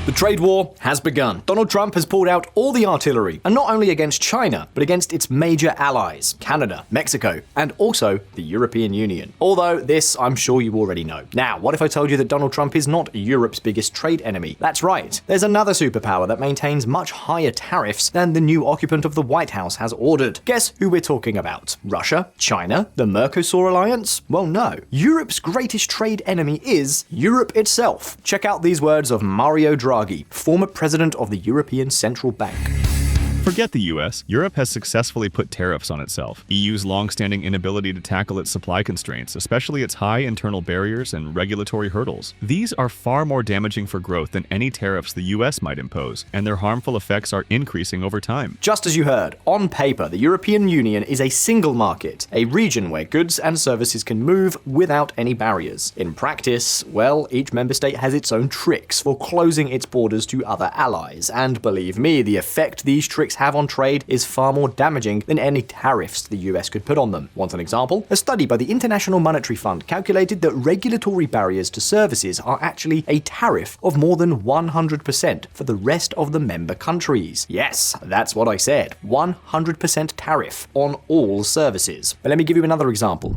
The trade war has begun. Donald Trump has pulled out all the artillery, and not only against China, but against its major allies, Canada, Mexico, and also the European Union. Although this, I'm sure you already know. Now, what if I told you that Donald Trump is not Europe's biggest trade enemy? That's right. There's another superpower that maintains much higher tariffs than the new occupant of the White House has ordered. Guess who we're talking about? Russia? China? The Mercosur alliance? Well, no. Europe's greatest trade enemy is Europe itself. Check out these words of Mario Draghi, former president of the European Central Bank. Forget the US. Europe has successfully put tariffs on itself. EU's long-standing inability to tackle its supply constraints, especially its high internal barriers and regulatory hurdles. These are far more damaging for growth than any tariffs the US might impose, and their harmful effects are increasing over time. Just as you heard, on paper, the European Union is a single market, a region where goods and services can move without any barriers. In practice, well, each member state has its own tricks for closing its borders to other allies, and believe me, the effect these tricks have on trade is far more damaging than any tariffs the US could put on them. Want an example? A study by the International Monetary Fund calculated that regulatory barriers to services are actually a tariff of more than 100% for the rest of the member countries. Yes, that's what I said. 100% tariff on all services. But let me give you another example.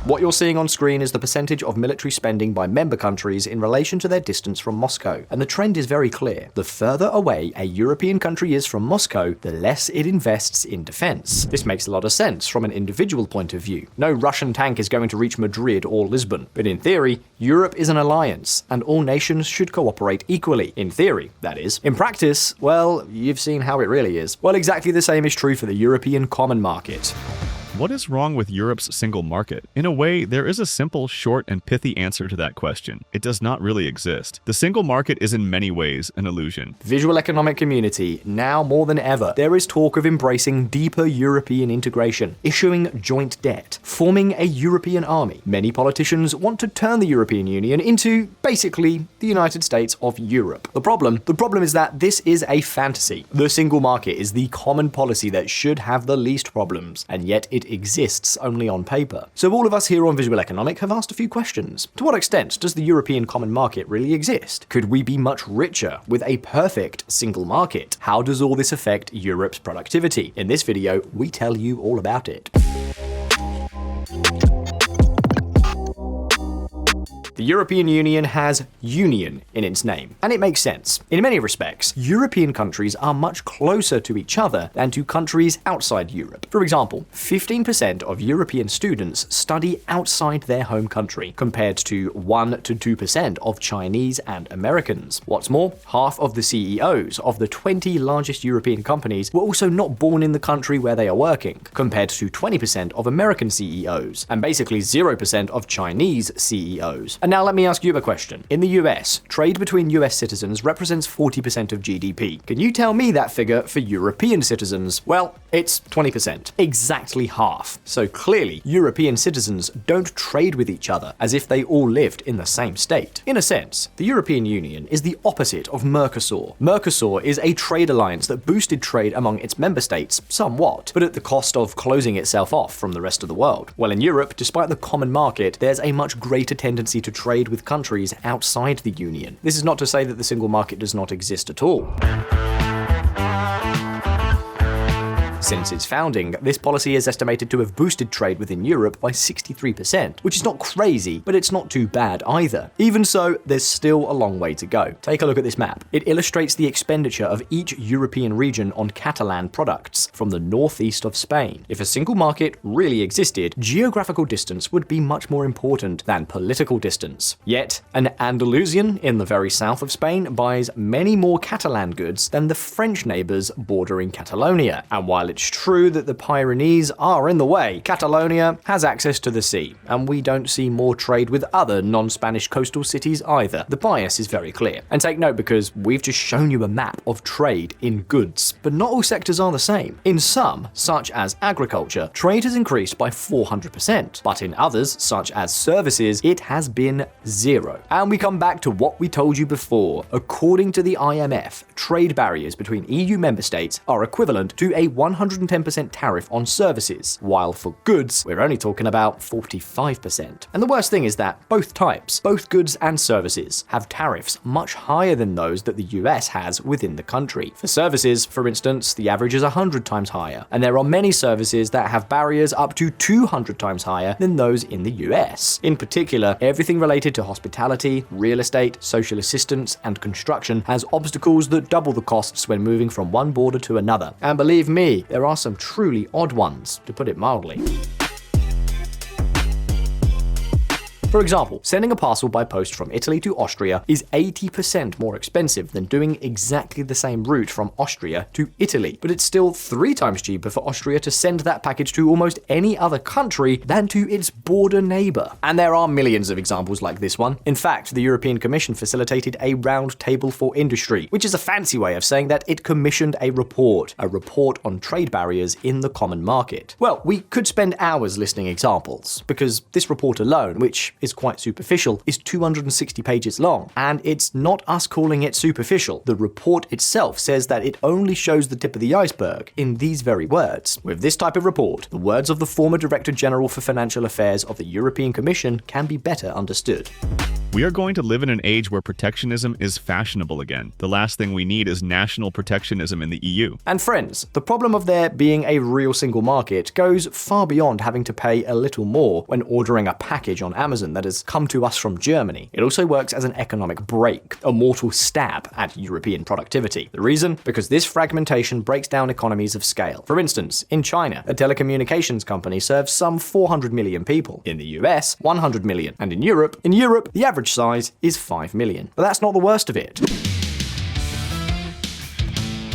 What you're seeing on screen is the percentage of military spending by member countries in relation to their distance from Moscow. And the trend is very clear. The further away a European country is from Moscow, the less it invests in defense. This makes a lot of sense from an individual point of view. No Russian tank is going to reach Madrid or Lisbon. But in theory, Europe is an alliance, and all nations should cooperate equally. In theory, that is. In practice, well, you've seen how it really is. Well, exactly the same is true for the European Common Market. What is wrong with Europe's single market? In a way, there is a simple, short, and pithy answer to that question. It does not really exist. The single market is in many ways an illusion. Visualeconomik community, now more than ever, there is talk of embracing deeper European integration, issuing joint debt, forming a European army. Many politicians want to turn the European Union into, basically, the United States of Europe. The problem is that this is a fantasy. The single market is the common policy that should have the least problems, and yet it exists only on paper. So all of us here on Visualeconomik have asked a few questions. To what extent does the European Common Market really exist? Could we be much richer with a perfect single market? How does all this affect Europe's productivity? In this video, we tell you all about it. The European Union has union in its name, and it makes sense. In many respects, European countries are much closer to each other than to countries outside Europe. For example, 15% of European students study outside their home country, compared to 1 to 2% of Chinese and Americans. What's more, half of the CEOs of the 20 largest European companies were also not born in the country where they are working, compared to 20% of American CEOs, and basically 0% of Chinese CEOs. And now let me ask you a question. In the US, trade between US citizens represents 40% of GDP. Can you tell me that figure for European citizens? Well, it's 20%. Exactly half. So clearly, European citizens don't trade with each other as if they all lived in the same state. In a sense, the European Union is the opposite of Mercosur. Mercosur is a trade alliance that boosted trade among its member states somewhat, but at the cost of closing itself off from the rest of the world. Well, in Europe, despite the common market, there's a much greater tendency to trade with countries outside the Union. This is not to say that the single market does not exist at all. Since its founding, this policy is estimated to have boosted trade within Europe by 63%, which is not crazy, but it's not too bad either. Even so, there's still a long way to go. Take a look at this map. It illustrates the expenditure of each European region on Catalan products from the northeast of Spain. If a single market really existed, geographical distance would be much more important than political distance. Yet, an Andalusian in the very south of Spain buys many more Catalan goods than the French neighbors bordering Catalonia. And while it's true that the Pyrenees are in the way, Catalonia has access to the sea, and we don't see more trade with other non-Spanish coastal cities either. The bias is very clear. And take note, because we've just shown you a map of trade in goods, but not all sectors are the same. In some, such as agriculture, trade has increased by 400%, but in others, such as services, it has been 0. And we come back to what we told you before. According to the IMF, trade barriers between EU member states are equivalent to a 110% tariff on services, while for goods, we're only talking about 45%. And the worst thing is that both types, both goods and services, have tariffs much higher than those that the US has within the country. For services, for instance, the average is 100 times higher, and there are many services that have barriers up to 200 times higher than those in the US. In particular, everything related to hospitality, real estate, social assistance, and construction has obstacles that double the costs when moving from one border to another. And believe me, there are some truly odd ones, to put it mildly. For example, sending a parcel by post from Italy to Austria is 80% more expensive than doing exactly the same route from Austria to Italy, but it's still 3 times cheaper for Austria to send that package to almost any other country than to its border neighbor. And there are millions of examples like this one. In fact, the European Commission facilitated a round table for industry, which is a fancy way of saying that it commissioned a report on trade barriers in the common market. Well, we could spend hours listing examples, because this report alone, which is quite superficial, is 260 pages long. And it's not us calling it superficial. The report itself says that it only shows the tip of the iceberg in these very words. With this type of report, the words of the former Director General for Financial Affairs of the European Commission can be better understood. We are going to live in an age where protectionism is fashionable again. The last thing we need is national protectionism in the EU. And friends, the problem of there being a real single market goes far beyond having to pay a little more when ordering a package on Amazon that has come to us from Germany. It also works as an economic brake, a mortal stab at European productivity. The reason? Because this fragmentation breaks down economies of scale. For instance, in China, a telecommunications company serves some 400 million people. In the US, 100 million. And in Europe, the average size is 5 million. But that's not the worst of it.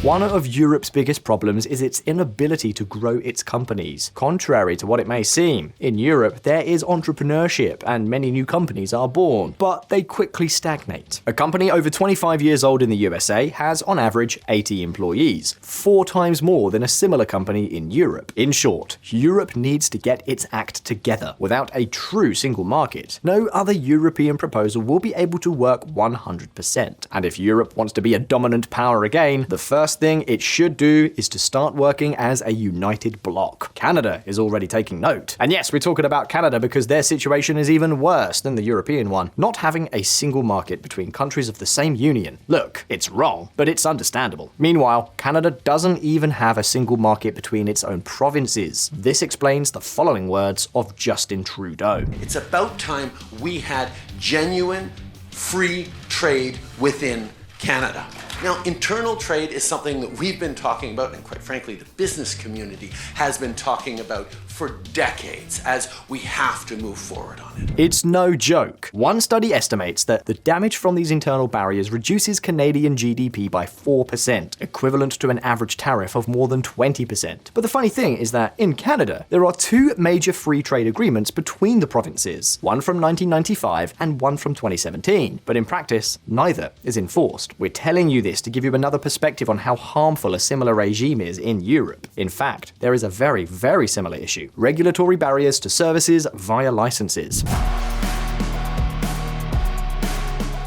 One of Europe's biggest problems is its inability to grow its companies. Contrary to what it may seem, in Europe there is entrepreneurship and many new companies are born, but they quickly stagnate. A company over 25 years old in the USA has on average 80 employees, 4 times more than a similar company in Europe. In short, Europe needs to get its act together. Without a true single market, no other European proposal will be able to work 100%. And if Europe wants to be a dominant power again, the first thing it should do is to start working as a united bloc. Canada is already taking note. And yes, we're talking about Canada because their situation is even worse than the European one. Not having a single market between countries of the same union. Look, it's wrong, but it's understandable. Meanwhile, Canada doesn't even have a single market between its own provinces. This explains the following words of Justin Trudeau. It's about time we had genuine free trade within Canada. Now, internal trade is something that we've been talking about, and quite frankly, the business community has been talking about for decades, as we have to move forward on it. It's no joke. One study estimates that the damage from these internal barriers reduces Canadian GDP by 4%, equivalent to an average tariff of more than 20%. But the funny thing is that in Canada, there are 2 major free trade agreements between the provinces, one from 1995 and one from 2017. But in practice, neither is enforced. We're telling you this to give you another perspective on how harmful a similar regime is in Europe. In fact, there is a very, very similar issue: regulatory barriers to services via licenses.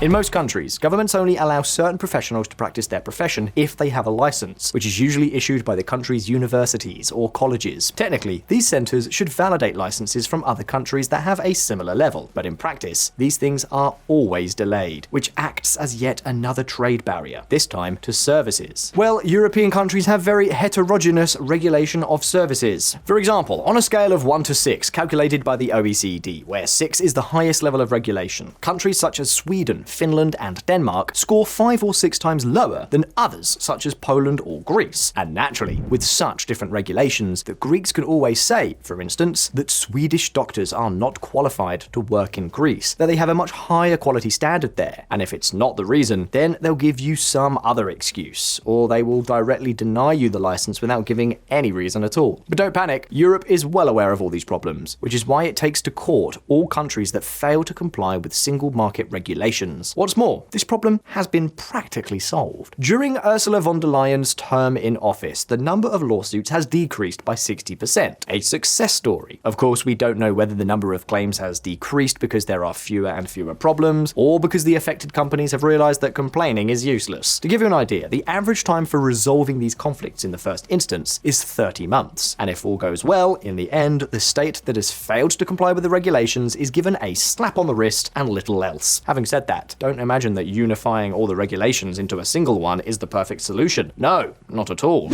In most countries, governments only allow certain professionals to practice their profession if they have a license, which is usually issued by the country's universities or colleges. Technically, these centers should validate licenses from other countries that have a similar level, but in practice, these things are always delayed, which acts as yet another trade barrier, this time to services. Well, European countries have very heterogeneous regulation of services. For example, on a scale of 1 to 6, calculated by the OECD, where 6 is the highest level of regulation, countries such as Sweden, Finland, and Denmark score 5 or 6 times lower than others such as Poland or Greece. And naturally, with such different regulations, the Greeks can always say, for instance, that Swedish doctors are not qualified to work in Greece, that they have a much higher quality standard there. And if it's not the reason, then they'll give you some other excuse, or they will directly deny you the license without giving any reason at all. But don't panic, Europe is well aware of all these problems, which is why it takes to court all countries that fail to comply with single market regulations. regulations. What's more, this problem has been practically solved. During Ursula von der Leyen's term in office, the number of lawsuits has decreased by 60%. A success story. Of course, we don't know whether the number of claims has decreased because there are fewer and fewer problems, or because the affected companies have realized that complaining is useless. To give you an idea, the average time for resolving these conflicts in the first instance is 30 months. And if all goes well, in the end, the state that has failed to comply with the regulations is given a slap on the wrist and little else. Having said that, don't imagine that unifying all the regulations into a single one is the perfect solution. No, not at all.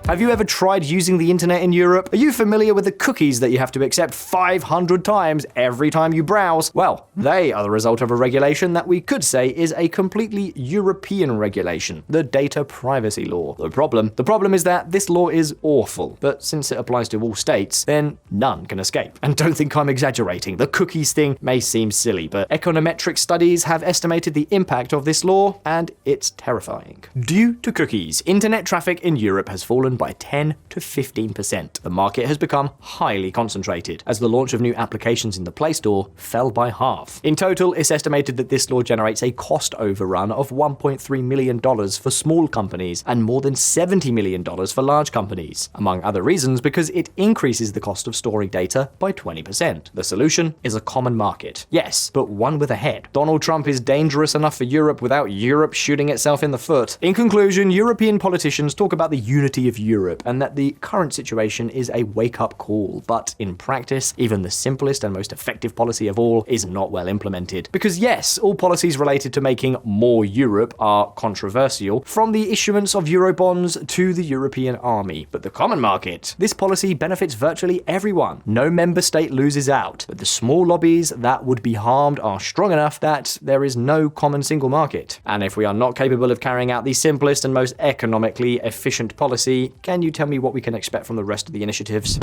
Have you ever tried using the internet in Europe? Are you familiar with the cookies that you have to accept 500 times every time you browse? Well, they are the result of a regulation that we could say is a completely European regulation, the Data Privacy Law. The problem is that this law is awful, but since it applies to all states, then none can escape. And don't think I'm exaggerating. The cookies thing may seem silly, but econometric studies have estimated the impact of this law, and it's terrifying. Due to cookies, internet traffic in Europe has fallen by 10 to 15%. The market has become highly concentrated, as the launch of new applications in the Play Store fell by half. In total, it's estimated that this law generates a cost overrun of $1.3 million for small companies and more than $70 million for large companies, among other reasons because it increases the cost of storing data by 20%. The solution is a common market. Yes, but one with a head. Donald Trump is dangerous enough for Europe without Europe shooting itself in the foot. In conclusion, European politicians talk about the unity of Europe and that the current situation is a wake-up call, but in practice, even the simplest and most effective policy of all is not well implemented. Because yes, all policies related to making more Europe are controversial, from the issuance of Eurobonds to the European army. But the common market, this policy benefits virtually everyone. No member state loses out, but the small lobbies that would be harmed are strong enough that there is no common single market. And if we are not capable of carrying out the simplest and most economically efficient policy, can you tell me what we can expect from the rest of the initiatives?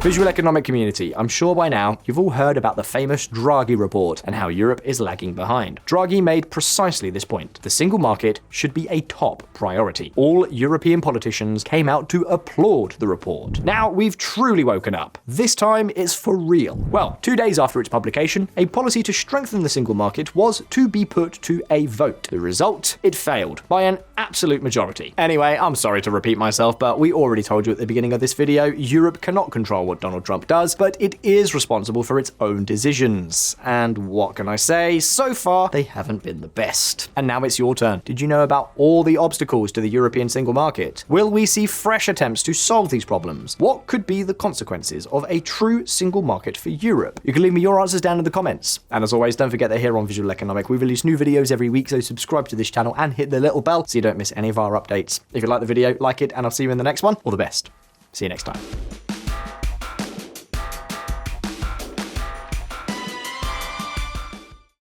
Visualeconomik community, I'm sure by now you've all heard about the famous Draghi report and how Europe is lagging behind. Draghi made precisely this point. The single market should be a top priority. All European politicians came out to applaud the report. Now we've truly woken up. This time it's for real. Well, 2 days after its publication, a policy to strengthen the single market was to be put to a vote. The result? It failed by an absolute majority. Anyway, I'm sorry to repeat myself, but we already told you at the beginning of this video, Europe cannot control what Donald Trump does, but it is responsible for its own decisions. And what can I say? So far, they haven't been the best. And now it's your turn. Did you know about all the obstacles to the European single market? Will we see fresh attempts to solve these problems? What could be the consequences of a true single market for Europe? You can leave me your answers down in the comments. And as always, don't forget that here on Visualeconomik, we release new videos every week, so subscribe to this channel and hit the little bell so you don't miss any of our updates. If you like the video, like it, and I'll see you in the next one. All the best. See you next time.